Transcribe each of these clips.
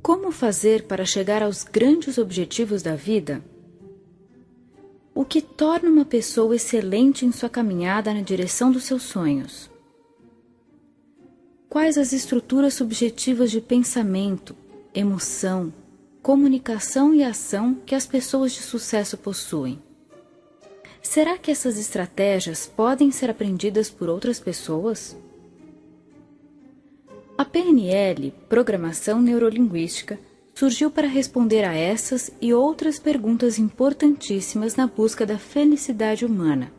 Como fazer para chegar aos grandes objetivos da vida? O que torna uma pessoa excelente em sua caminhada na direção dos seus sonhos? Quais as estruturas subjetivas de pensamento, emoção, comunicação e ação que as pessoas de sucesso possuem? Será que essas estratégias podem ser aprendidas por outras pessoas? A PNL, Programação Neurolinguística, surgiu para responder a essas e outras perguntas importantíssimas na busca da felicidade humana.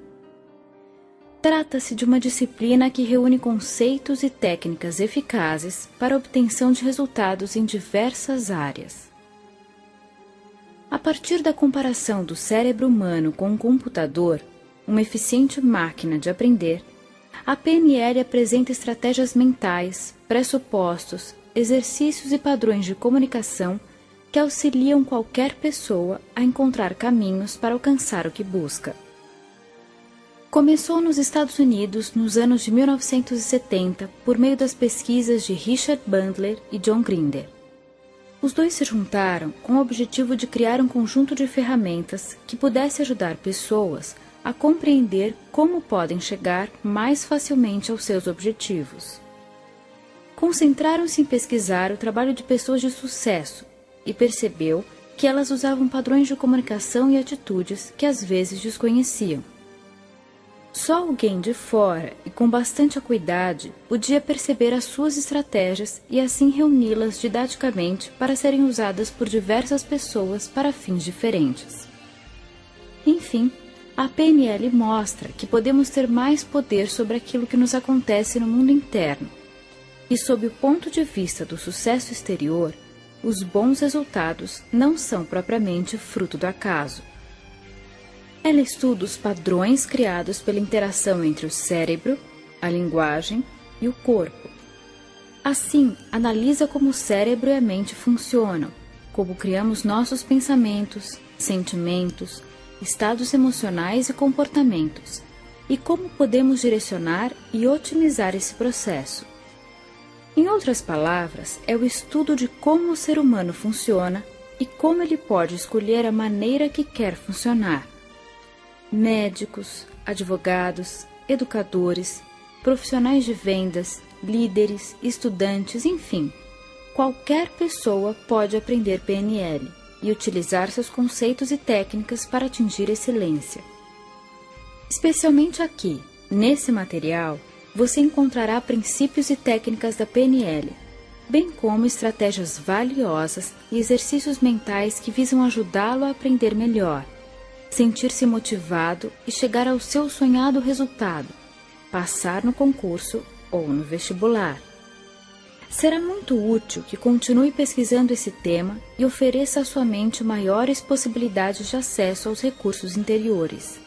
Trata-se de uma disciplina que reúne conceitos e técnicas eficazes para a obtenção de resultados em diversas áreas. A partir da comparação do cérebro humano com um computador, uma eficiente máquina de aprender, a PNL apresenta estratégias mentais, pressupostos, exercícios e padrões de comunicação que auxiliam qualquer pessoa a encontrar caminhos para alcançar o que busca. Começou nos Estados Unidos nos anos de 1970 por meio das pesquisas de Richard Bandler e John Grinder. Os dois se juntaram com o objetivo de criar um conjunto de ferramentas que pudesse ajudar pessoas a compreender como podem chegar mais facilmente aos seus objetivos. Concentraram-se em pesquisar o trabalho de pessoas de sucesso e percebeu que elas usavam padrões de comunicação e atitudes que às vezes desconheciam. Só alguém de fora e com bastante acuidade podia perceber as suas estratégias e assim reuni-las didaticamente para serem usadas por diversas pessoas para fins diferentes. Enfim, a PNL mostra que podemos ter mais poder sobre aquilo que nos acontece no mundo interno. E sob o ponto de vista do sucesso exterior, os bons resultados não são propriamente fruto do acaso. Ela estuda os padrões criados pela interação entre o cérebro, a linguagem e o corpo. Assim, analisa como o cérebro e a mente funcionam, como criamos nossos pensamentos, sentimentos, estados emocionais e comportamentos, e como podemos direcionar e otimizar esse processo. Em outras palavras, é o estudo de como o ser humano funciona e como ele pode escolher a maneira que quer funcionar. Médicos, advogados, educadores, profissionais de vendas, líderes, estudantes, enfim, qualquer pessoa pode aprender PNL e utilizar seus conceitos e técnicas para atingir excelência. Especialmente aqui, nesse material, você encontrará princípios e técnicas da PNL, bem como estratégias valiosas e exercícios mentais que visam ajudá-lo a aprender melhor, sentir-se motivado e chegar ao seu sonhado resultado, passar no concurso ou no vestibular. Será muito útil que continue pesquisando esse tema e ofereça à sua mente maiores possibilidades de acesso aos recursos interiores.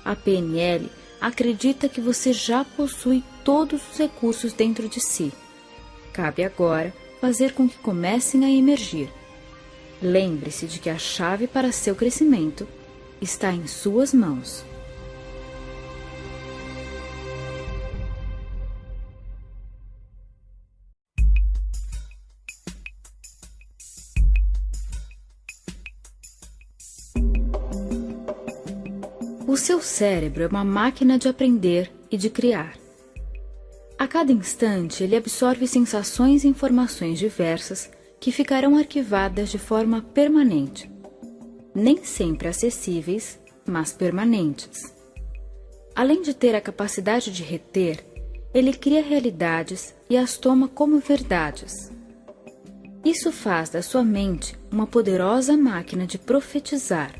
A PNL acredita que você já possui todos os recursos dentro de si. Cabe agora fazer com que comecem a emergir. Lembre-se de que a chave para seu crescimento está em suas mãos. O seu cérebro é uma máquina de aprender e de criar. A cada instante, ele absorve sensações e informações diversas que ficarão arquivadas de forma permanente. Nem sempre acessíveis, mas permanentes. Além de ter a capacidade de reter, ele cria realidades e as toma como verdades. Isso faz da sua mente uma poderosa máquina de profetizar.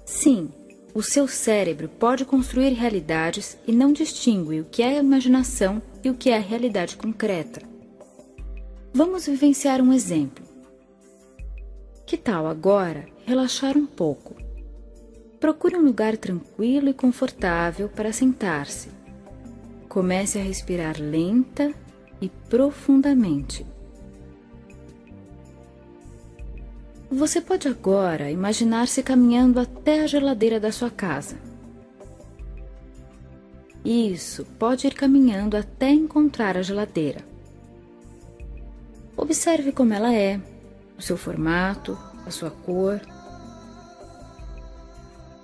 Sim, o seu cérebro pode construir realidades e não distingue o que é a imaginação e o que é a realidade concreta. Vamos vivenciar um exemplo. Que tal agora relaxar um pouco? Procure um lugar tranquilo e confortável para sentar-se. Comece a respirar lenta e profundamente. Você pode agora imaginar-se caminhando até a geladeira da sua casa. Isso, pode ir caminhando até encontrar a geladeira. Observe como ela é, seu formato, a sua cor.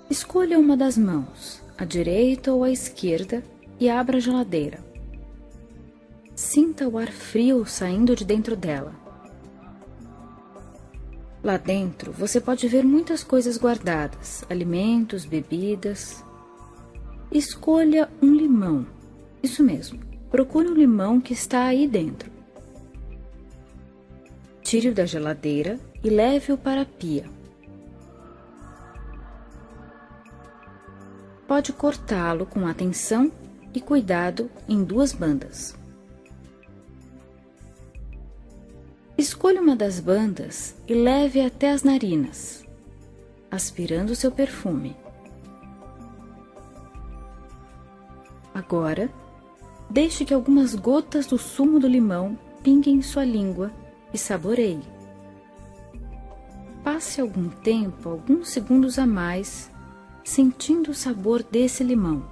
Escolha uma das mãos, à direita ou à esquerda, e abra a geladeira. Sinta o ar frio saindo de dentro dela. Lá dentro você pode ver muitas coisas guardadas, alimentos, bebidas. Escolha um limão. Isso mesmo, procure um limão que está aí dentro. Tire-o da geladeira e leve-o para a pia. Pode cortá-lo com atenção e cuidado em 2 bandas. Escolha uma das bandas e leve até as narinas, aspirando seu perfume. Agora, deixe que algumas gotas do sumo do limão pinguem em sua língua e saboreie. Passe algum tempo, alguns segundos a mais, sentindo o sabor desse limão.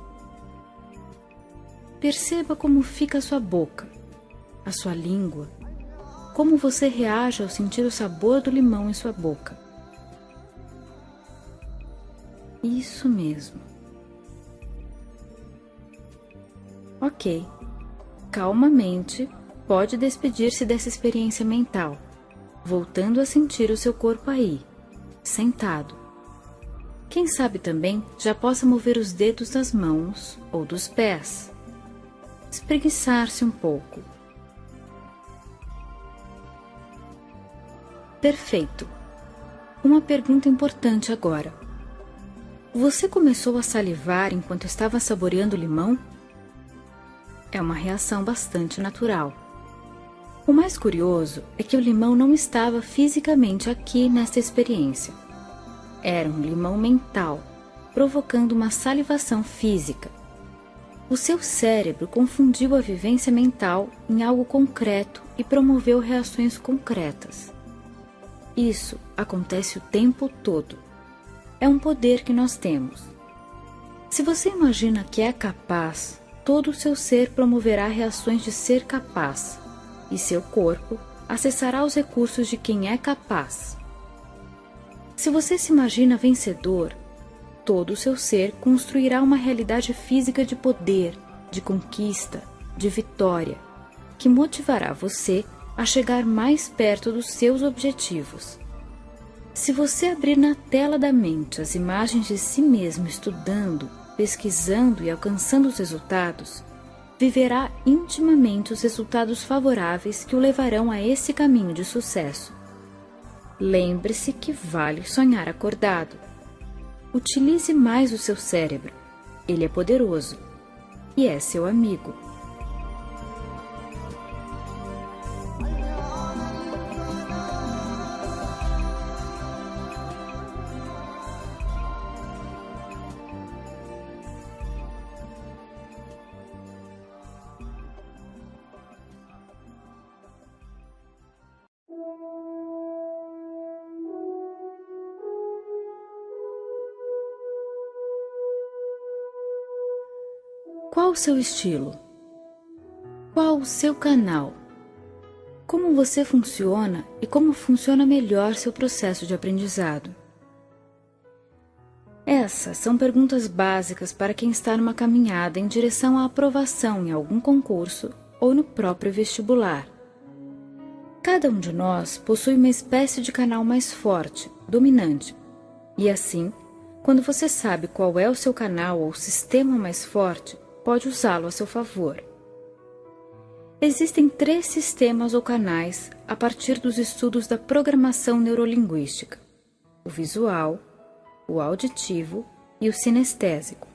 Perceba como fica a sua boca, a sua língua, como você reage ao sentir o sabor do limão em sua boca. Isso mesmo. Ok. Calmamente, pode despedir-se dessa experiência mental, voltando a sentir o seu corpo aí, sentado. Quem sabe também já possa mover os dedos das mãos ou dos pés. Espreguiçar-se um pouco. Perfeito. Uma pergunta importante agora. Você começou a salivar enquanto estava saboreando o limão? É uma reação bastante natural. O mais curioso é que o limão não estava fisicamente aqui nesta experiência. Era um limão mental, provocando uma salivação física. O seu cérebro confundiu a vivência mental em algo concreto e promoveu reações concretas. Isso acontece o tempo todo. É um poder que nós temos. Se você imagina que é capaz, todo o seu ser promoverá reações de ser capaz, e seu corpo acessará os recursos de quem é capaz. Se você se imagina vencedor, todo o seu ser construirá uma realidade física de poder, de conquista, de vitória, que motivará você a chegar mais perto dos seus objetivos. Se você abrir na tela da mente as imagens de si mesmo estudando, pesquisando e alcançando os resultados, viverá intimamente os resultados favoráveis que o levarão a esse caminho de sucesso. Lembre-se que vale sonhar acordado. Utilize mais o seu cérebro. Ele é poderoso e é seu amigo. Qual o seu estilo? Qual o seu canal? Como você funciona e como funciona melhor seu processo de aprendizado? Essas são perguntas básicas para quem está numa caminhada em direção à aprovação em algum concurso ou no próprio vestibular. Cada um de nós possui uma espécie de canal mais forte, dominante, e assim, quando você sabe qual é o seu canal ou sistema mais forte, pode usá-lo a seu favor. Existem 3 sistemas ou canais a partir dos estudos da programação neurolinguística: o visual, o auditivo e o sinestésico.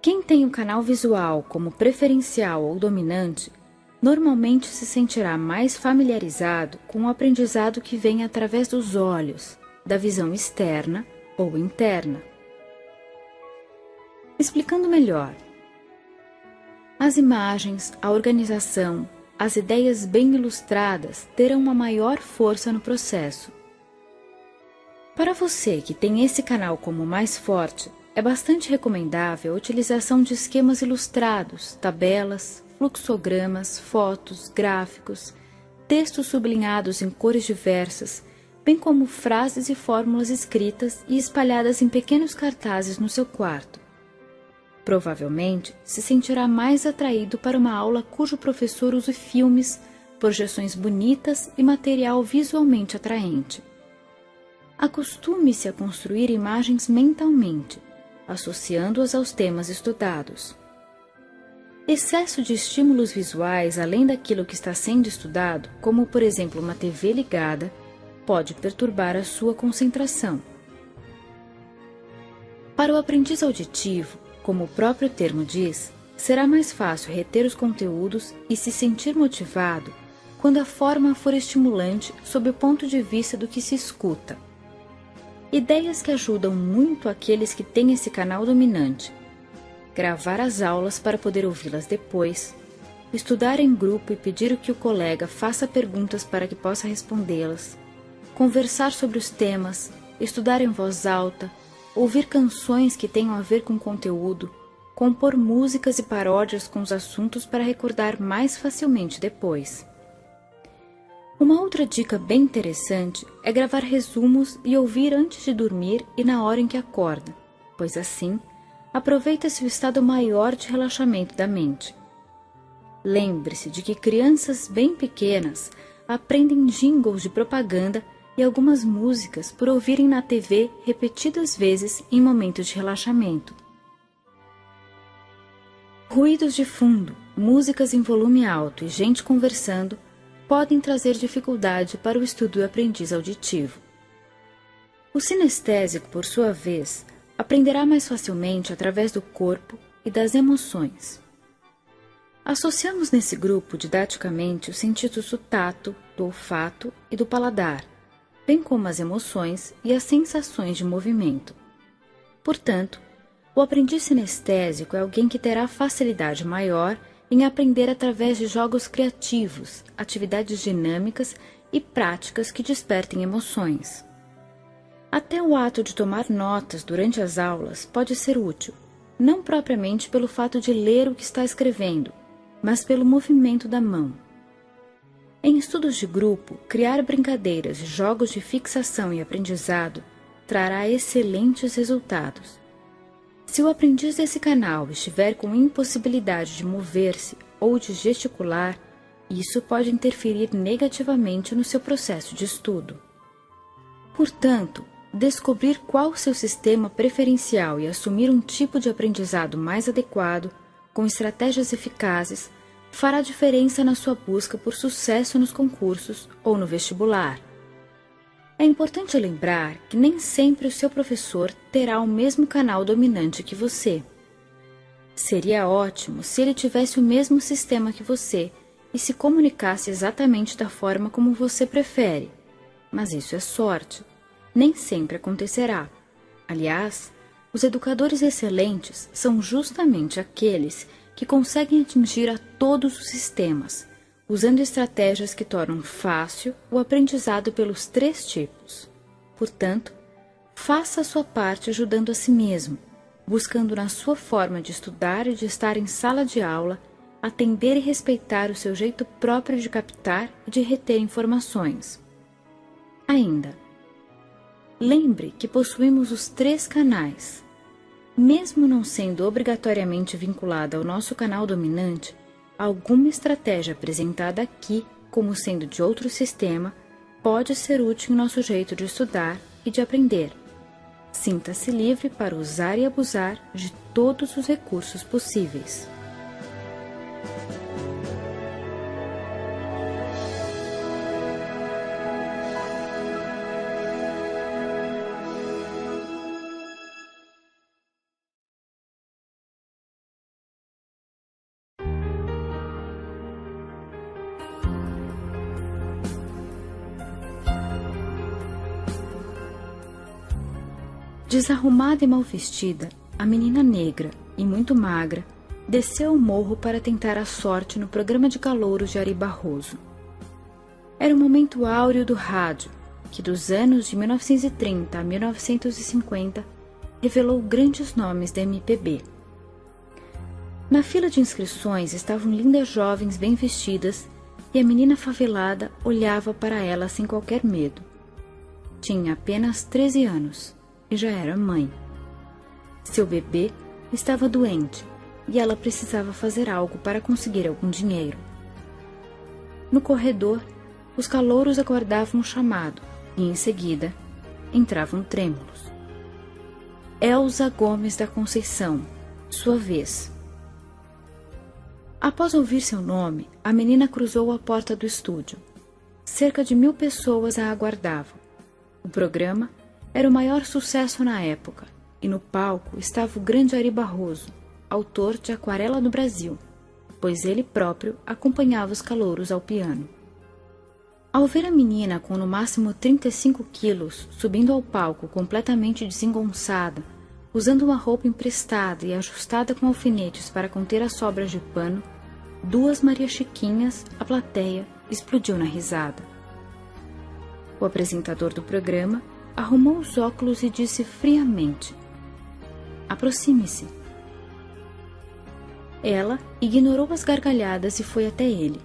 Quem tem o canal visual como preferencial ou dominante, normalmente se sentirá mais familiarizado com o aprendizado que vem através dos olhos, da visão externa ou interna. Explicando melhor, as imagens, a organização, as ideias bem ilustradas terão uma maior força no processo. Para você que tem esse canal como mais forte, é bastante recomendável a utilização de esquemas ilustrados, tabelas, fluxogramas, fotos, gráficos, textos sublinhados em cores diversas, bem como frases e fórmulas escritas e espalhadas em pequenos cartazes no seu quarto. Provavelmente se sentirá mais atraído para uma aula cujo professor use filmes, projeções bonitas e material visualmente atraente. Acostume-se a construir imagens mentalmente, associando-as aos temas estudados. Excesso de estímulos visuais além daquilo que está sendo estudado, como por exemplo uma TV ligada, pode perturbar a sua concentração. Para o aprendiz auditivo, como o próprio termo diz, será mais fácil reter os conteúdos e se sentir motivado quando a forma for estimulante sob o ponto de vista do que se escuta. Ideias que ajudam muito aqueles que têm esse canal dominante: gravar as aulas para poder ouvi-las depois, estudar em grupo e pedir que o colega faça perguntas para que possa respondê-las, conversar sobre os temas, estudar em voz alta, ouvir canções que tenham a ver com o conteúdo, compor músicas e paródias com os assuntos para recordar mais facilmente depois. Uma outra dica bem interessante é gravar resumos e ouvir antes de dormir e na hora em que acorda, pois assim aproveita-se o estado maior de relaxamento da mente. Lembre-se de que crianças bem pequenas aprendem jingles de propaganda e algumas músicas por ouvirem na TV repetidas vezes em momentos de relaxamento. Ruídos de fundo, músicas em volume alto e gente conversando podem trazer dificuldade para o estudo do aprendiz auditivo. O sinestésico, por sua vez, aprenderá mais facilmente através do corpo e das emoções. Associamos nesse grupo didaticamente os sentidos do tato, do olfato e do paladar, bem como as emoções e as sensações de movimento. Portanto, o aprendiz sinestésico é alguém que terá facilidade maior em aprender através de jogos criativos, atividades dinâmicas e práticas que despertem emoções. Até o ato de tomar notas durante as aulas pode ser útil, não propriamente pelo fato de ler o que está escrevendo, mas pelo movimento da mão. Em estudos de grupo, criar brincadeiras e jogos de fixação e aprendizado trará excelentes resultados. Se o aprendiz desse canal estiver com impossibilidade de mover-se ou de gesticular, isso pode interferir negativamente no seu processo de estudo. Portanto, descobrir qual o seu sistema preferencial e assumir um tipo de aprendizado mais adequado, com estratégias eficazes, fará diferença na sua busca por sucesso nos concursos ou no vestibular. É importante lembrar que nem sempre o seu professor terá o mesmo canal dominante que você. Seria ótimo se ele tivesse o mesmo sistema que você e se comunicasse exatamente da forma como você prefere, mas isso é sorte. Nem sempre acontecerá. Aliás, os educadores excelentes são justamente aqueles que conseguem atingir a todos os sistemas, usando estratégias que tornam fácil o aprendizado pelos 3 tipos. Portanto, faça a sua parte ajudando a si mesmo, buscando na sua forma de estudar e de estar em sala de aula, atender e respeitar o seu jeito próprio de captar e de reter informações. Ainda, lembre que possuímos os 3 canais. Mesmo não sendo obrigatoriamente vinculada ao nosso canal dominante, alguma estratégia apresentada aqui, como sendo de outro sistema, pode ser útil em nosso jeito de estudar e de aprender. Sinta-se livre para usar e abusar de todos os recursos possíveis. Desarrumada e mal vestida, a menina negra e muito magra desceu o morro para tentar a sorte no programa de calouros de Ari Barroso. Era o momento áureo do rádio, que dos anos de 1930 a 1950 revelou grandes nomes da MPB. Na fila de inscrições estavam lindas jovens bem vestidas e a menina favelada olhava para ela sem qualquer medo. Tinha apenas 13 anos e já era mãe. Seu bebê estava doente e ela precisava fazer algo para conseguir algum dinheiro. No corredor, os calouros aguardavam o chamado e, em seguida, entravam trêmulos. Elza Gomes da Conceição, sua vez. Após ouvir seu nome, a menina cruzou a porta do estúdio. Cerca de 1000 pessoas a aguardavam. O programa era o maior sucesso na época, e no palco estava o grande Ari Barroso, autor de Aquarela do Brasil, pois ele próprio acompanhava os calouros ao piano. Ao ver a menina com no máximo 35 quilos subindo ao palco completamente desengonçada, usando uma roupa emprestada e ajustada com alfinetes para conter as sobras de pano, 2 Maria Chiquinhas, a plateia, explodiu na risada. O apresentador do programa arrumou os óculos e disse friamente: "Aproxime-se." Ela ignorou as gargalhadas e foi até ele.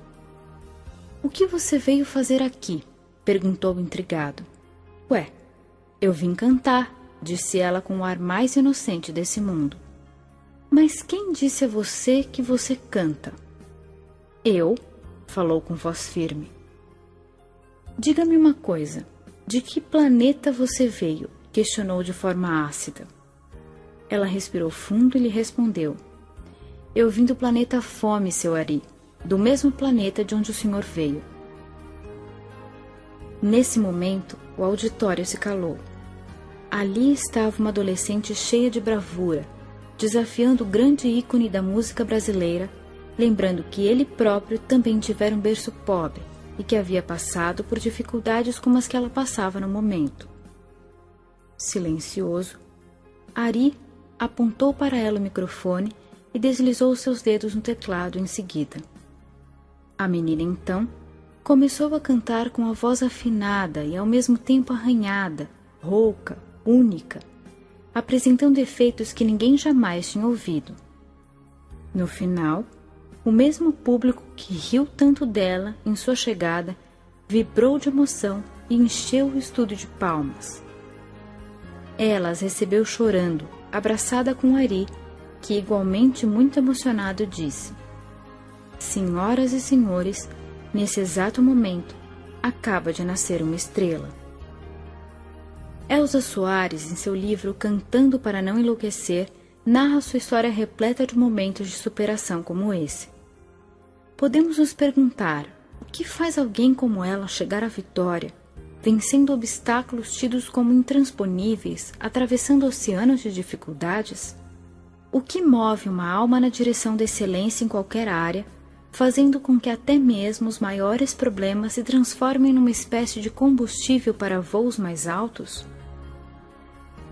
"O que você veio fazer aqui?" perguntou intrigado. "Ué, eu vim cantar", disse ela com o ar mais inocente desse mundo. "Mas quem disse a você que você canta?" "Eu", falou com voz firme. "Diga-me uma coisa, de que planeta você veio?" questionou de forma ácida. Ela respirou fundo e lhe respondeu: "Eu vim do planeta Fome, seu Ari, do mesmo planeta de onde o senhor veio." Nesse momento, o auditório se calou. Ali estava uma adolescente cheia de bravura, desafiando o grande ícone da música brasileira, lembrando que ele próprio também tivera um berço pobre e que havia passado por dificuldades como as que ela passava no momento. Silencioso, Ari apontou para ela o microfone e deslizou seus dedos no teclado em seguida. A menina, então, começou a cantar com a voz afinada e ao mesmo tempo arranhada, rouca, única, apresentando efeitos que ninguém jamais tinha ouvido. No final, o mesmo público que riu tanto dela em sua chegada vibrou de emoção e encheu o estúdio de palmas. Ela as recebeu chorando, abraçada com Ari, que igualmente muito emocionado disse: "Senhoras e senhores, nesse exato momento, acaba de nascer uma estrela." Elza Soares, em seu livro Cantando para Não Enlouquecer, narra sua história repleta de momentos de superação como esse. Podemos nos perguntar: o que faz alguém como ela chegar à vitória, vencendo obstáculos tidos como intransponíveis, atravessando oceanos de dificuldades? O que move uma alma na direção da excelência em qualquer área, fazendo com que até mesmo os maiores problemas se transformem numa espécie de combustível para voos mais altos?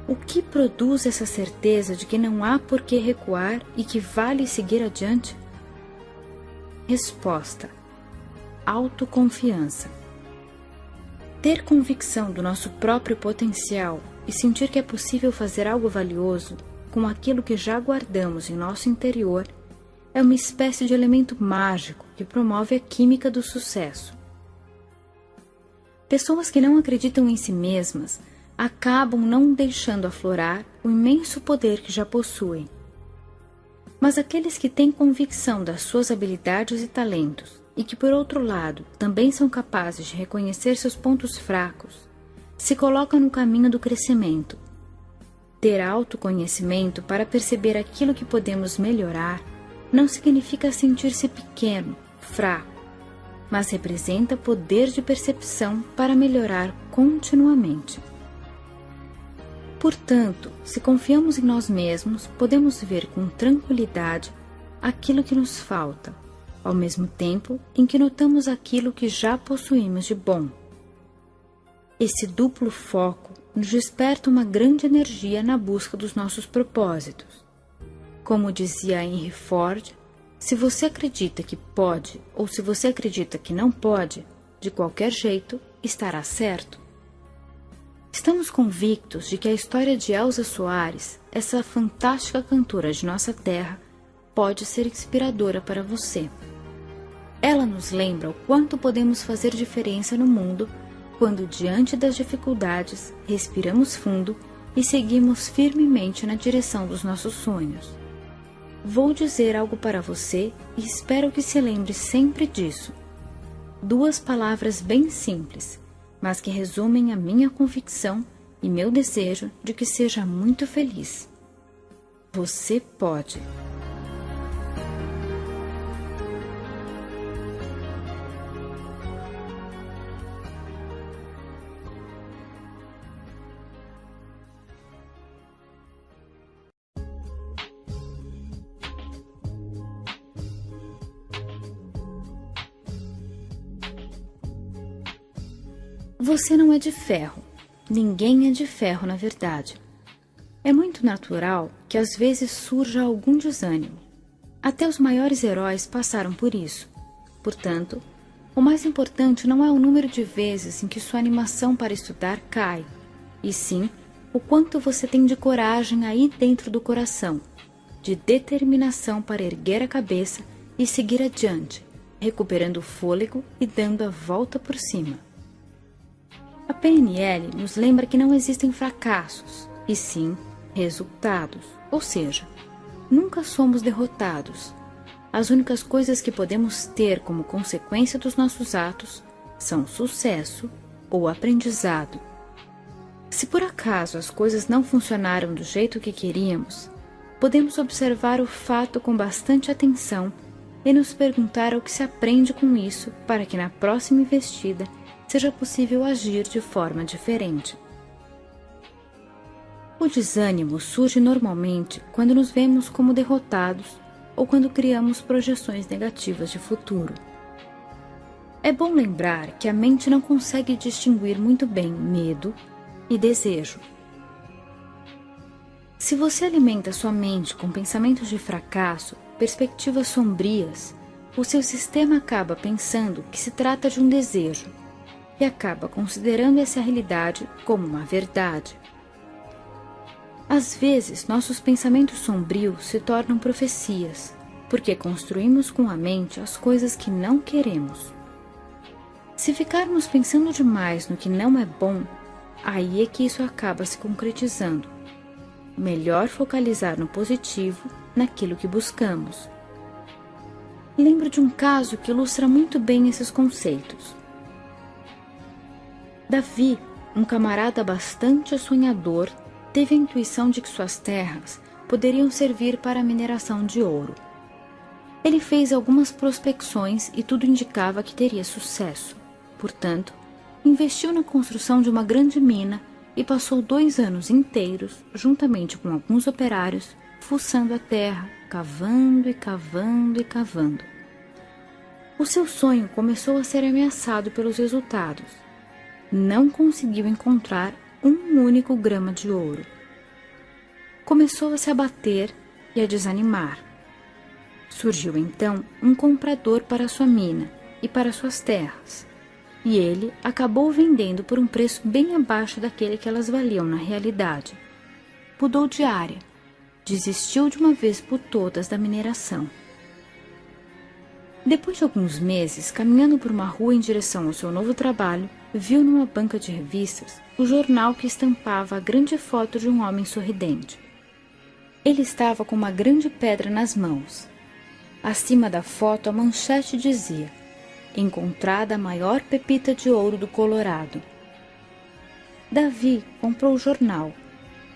O que produz essa certeza de que não há por que recuar e que vale seguir adiante? Resposta: autoconfiança. Ter convicção do nosso próprio potencial e sentir que é possível fazer algo valioso com aquilo que já guardamos em nosso interior é uma espécie de elemento mágico que promove a química do sucesso. Pessoas que não acreditam em si mesmas acabam não deixando aflorar o imenso poder que já possuem. Mas aqueles que têm convicção das suas habilidades e talentos e que, por outro lado, também são capazes de reconhecer seus pontos fracos, se colocam no caminho do crescimento. Ter autoconhecimento para perceber aquilo que podemos melhorar não significa sentir-se pequeno, fraco, mas representa poder de percepção para melhorar continuamente. Portanto, se confiamos em nós mesmos, podemos ver com tranquilidade aquilo que nos falta, ao mesmo tempo em que notamos aquilo que já possuímos de bom. Esse duplo foco nos desperta uma grande energia na busca dos nossos propósitos. Como dizia Henry Ford, se você acredita que pode ou se você acredita que não pode, de qualquer jeito estará certo. Estamos convictos de que a história de Elza Soares, essa fantástica cantora de nossa terra, pode ser inspiradora para você. Ela nos lembra o quanto podemos fazer diferença no mundo quando, diante das dificuldades, respiramos fundo e seguimos firmemente na direção dos nossos sonhos. Vou dizer algo para você e espero que se lembre sempre disso. 2 palavras bem simples, mas que resumem a minha convicção e meu desejo de que seja muito feliz. Você pode. Você não é de ferro. Ninguém é de ferro, na verdade. É muito natural que às vezes surja algum desânimo. Até os maiores heróis passaram por isso. Portanto, o mais importante não é o número de vezes em que sua animação para estudar cai, e sim o quanto você tem de coragem aí dentro do coração, de determinação para erguer a cabeça e seguir adiante, recuperando o fôlego e dando a volta por cima. A PNL nos lembra que não existem fracassos, e sim resultados, ou seja, nunca somos derrotados. As únicas coisas que podemos ter como consequência dos nossos atos são sucesso ou aprendizado. Se por acaso as coisas não funcionaram do jeito que queríamos, podemos observar o fato com bastante atenção e nos perguntar o que se aprende com isso para que na próxima investida seja possível agir de forma diferente. O desânimo surge normalmente quando nos vemos como derrotados ou quando criamos projeções negativas de futuro. É bom lembrar que a mente não consegue distinguir muito bem medo e desejo. Se você alimenta sua mente com pensamentos de fracasso, perspectivas sombrias, o seu sistema acaba pensando que se trata de um desejo e acaba considerando essa realidade como uma verdade. Às vezes, nossos pensamentos sombrios se tornam profecias, porque construímos com a mente as coisas que não queremos. Se ficarmos pensando demais no que não é bom, aí é que isso acaba se concretizando. Melhor focalizar no positivo, naquilo que buscamos. Lembro de um caso que ilustra muito bem esses conceitos. Davi, um camarada bastante sonhador, teve a intuição de que suas terras poderiam servir para a mineração de ouro. Ele fez algumas prospecções e tudo indicava que teria sucesso. Portanto, investiu na construção de uma grande mina e passou 2 anos inteiros, juntamente com alguns operários, fuçando a terra, cavando e cavando e cavando. O seu sonho começou a ser ameaçado pelos resultados. Não conseguiu encontrar um único grama de ouro. Começou a se abater e a desanimar. Surgiu então um comprador para sua mina e para suas terras, e ele acabou vendendo por um preço bem abaixo daquele que elas valiam na realidade. Mudou de área, desistiu de uma vez por todas da mineração. Depois de alguns meses, caminhando por uma rua em direção ao seu novo trabalho, viu numa banca de revistas o jornal que estampava a grande foto de um homem sorridente. Ele estava com uma grande pedra nas mãos. Acima da foto, a manchete dizia: "Encontrada a maior pepita de ouro do Colorado." Davi comprou o jornal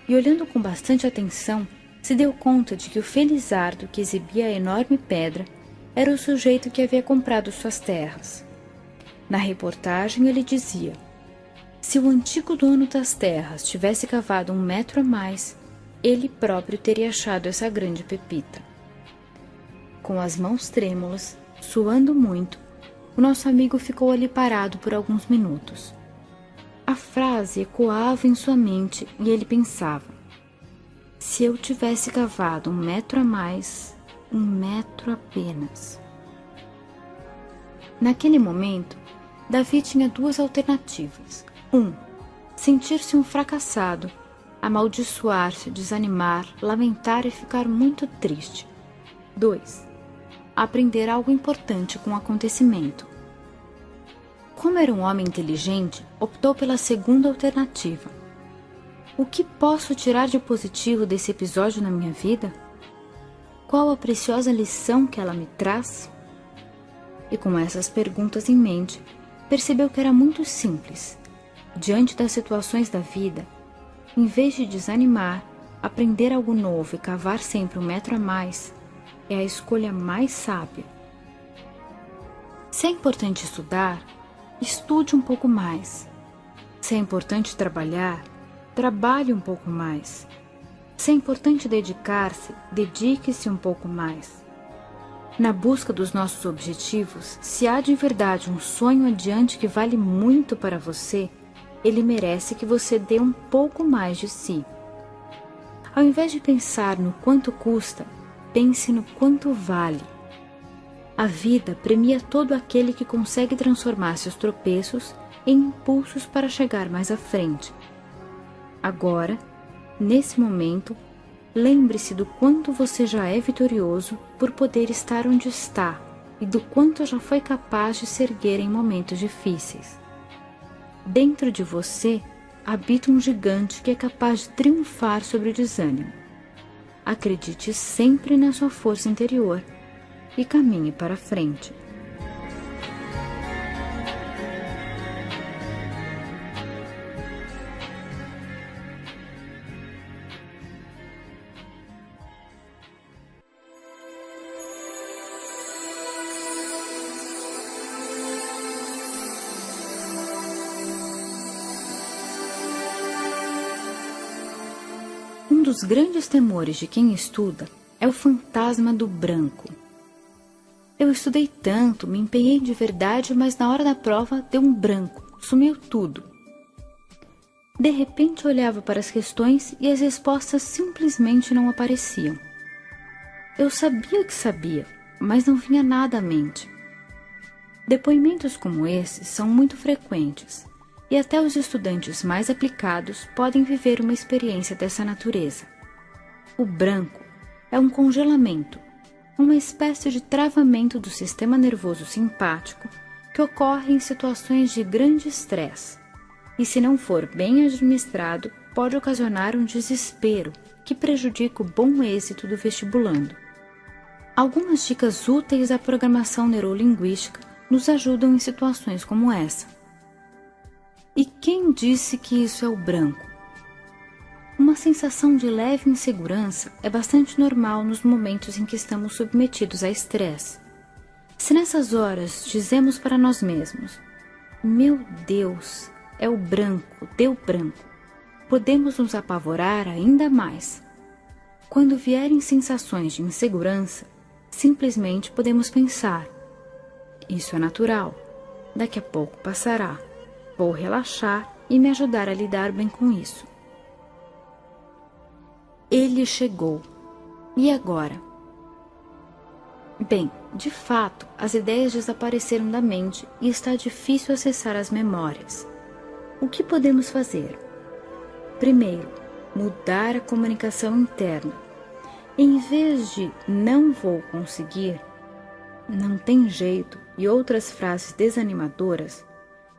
e, olhando com bastante atenção, se deu conta de que o felizardo que exibia a enorme pedra era o sujeito que havia comprado suas terras. Na reportagem ele dizia: se o antigo dono das terras tivesse cavado 1 metro a mais, ele próprio teria achado essa grande pepita. Com as mãos trêmulas, suando muito, o nosso amigo ficou ali parado por alguns minutos. A frase ecoava em sua mente e ele pensava: se eu tivesse cavado 1 metro a mais, 1 metro apenas. Naquele momento, Davi tinha 2 alternativas. 1. Sentir-se um fracassado, amaldiçoar-se, desanimar, lamentar e ficar muito triste. 2. a aprender algo importante com o acontecimento. Como era um homem inteligente, optou pela segunda alternativa. O que posso tirar de positivo desse episódio na minha vida? Qual a preciosa lição que ela me traz? E com essas perguntas em mente, percebeu que era muito simples. Diante das situações da vida, em vez de desanimar, aprender algo novo e cavar sempre um metro a mais é a escolha mais sábia. Se é importante estudar, estude um pouco mais. Se é importante trabalhar, trabalhe um pouco mais. Se é importante dedicar-se, dedique-se um pouco mais. Na busca dos nossos objetivos, se há de verdade um sonho adiante que vale muito para você, ele merece que você dê um pouco mais de si. Ao invés de pensar no quanto custa, pense no quanto vale. A vida premia todo aquele que consegue transformar seus tropeços em impulsos para chegar mais à frente. Agora, nesse momento, lembre-se do quanto você já é vitorioso por poder estar onde está e do quanto já foi capaz de se erguer em momentos difíceis. Dentro de você habita um gigante que é capaz de triunfar sobre o desânimo. Acredite sempre na sua força interior e caminhe para frente. Um dos grandes temores de quem estuda é o fantasma do branco. Eu estudei tanto, me empenhei de verdade, mas na hora da prova deu um branco, sumiu tudo. De repente olhava para as questões e as respostas simplesmente não apareciam. Eu sabia que sabia, mas não vinha nada à mente. Depoimentos como esses são muito frequentes, e até os estudantes mais aplicados podem viver uma experiência dessa natureza. O branco é um congelamento, uma espécie de travamento do sistema nervoso simpático que ocorre em situações de grande estresse, e se não for bem administrado, pode ocasionar um desespero que prejudica o bom êxito do vestibulando. Algumas dicas úteis à programação neurolinguística nos ajudam em situações como essa. E quem disse que isso é o branco? Uma sensação de leve insegurança é bastante normal nos momentos em que estamos submetidos a estresse. Se nessas horas dizemos para nós mesmos: "Meu Deus, é o branco, deu branco", podemos nos apavorar ainda mais. Quando vierem sensações de insegurança, simplesmente podemos pensar: "Isso é natural, daqui a pouco passará. Vou relaxar e me ajudar a lidar bem com isso." Ele chegou. E agora? Bem, de fato, as ideias desapareceram da mente e está difícil acessar as memórias. O que podemos fazer? Primeiro, mudar a comunicação interna. Em vez de "não vou conseguir", "não tem jeito" e outras frases desanimadoras,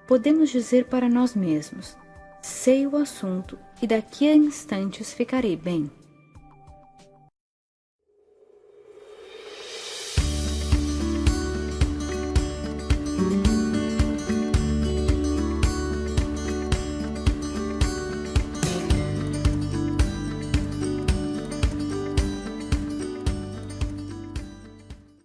podemos dizer para nós mesmos: "sei o assunto e daqui a instantes ficarei bem."